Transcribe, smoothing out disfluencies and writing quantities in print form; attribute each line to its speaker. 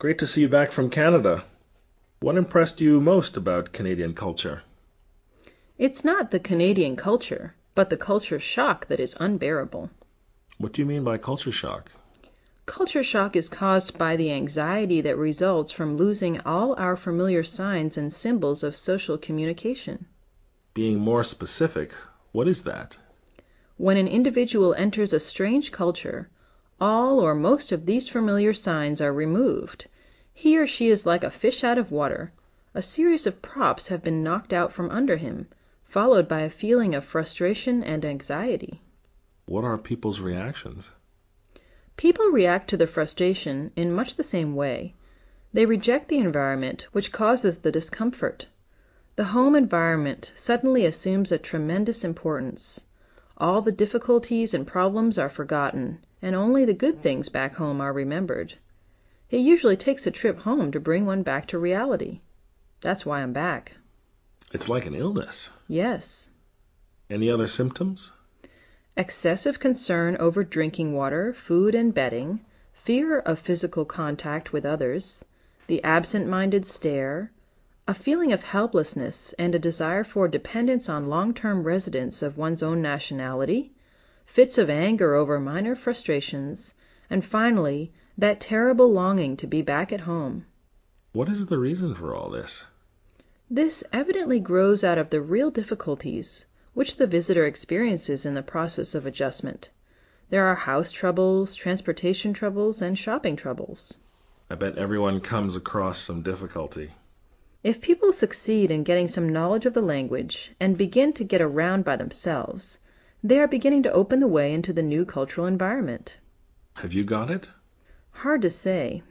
Speaker 1: Great to see you back from Canada. What impressed you most about Canadian culture?
Speaker 2: It's not the Canadian culture, but the culture shock that is unbearable.
Speaker 1: What do you mean by culture shock?
Speaker 2: Culture shock is caused by the anxiety that results from losing all our familiar signs and symbols of social communication.
Speaker 1: Being more specific, what is that?
Speaker 2: When an individual enters a strange culture, all or most of these familiar signs are removed. He or she is like a fish out of water. A series of props have been knocked out from under him, followed by a feeling of frustration and anxiety.
Speaker 1: What are people's reactions?
Speaker 2: People react to the frustration in much the same way. They reject the environment which causes the discomfort. The home environment suddenly assumes a tremendous importance. All the difficulties and problems are forgotten, and only the good things back home are remembered. It usually takes a trip home to bring one back to reality. That's why I'm back.
Speaker 1: It's like an illness.
Speaker 2: Yes.
Speaker 1: Any other symptoms?
Speaker 2: Excessive concern over drinking water, food and bedding, fear of physical contact with others, the absent-minded stare, a feeling of helplessness and a desire for dependence on long-term residents of one's own nationality, fits of anger over minor frustrations, and finally, that terrible longing to be back at home.
Speaker 1: What is the reason for all this?
Speaker 2: This evidently grows out of the real difficulties which the visitor experiences in the process of adjustment. There are house troubles, transportation troubles, and shopping troubles.
Speaker 1: I bet everyone comes across some difficulty.
Speaker 2: If people succeed in getting some knowledge of the language and begin to get around by themselves, they are beginning to open the way into the new cultural environment.
Speaker 1: Have you got it?
Speaker 2: Hard to say.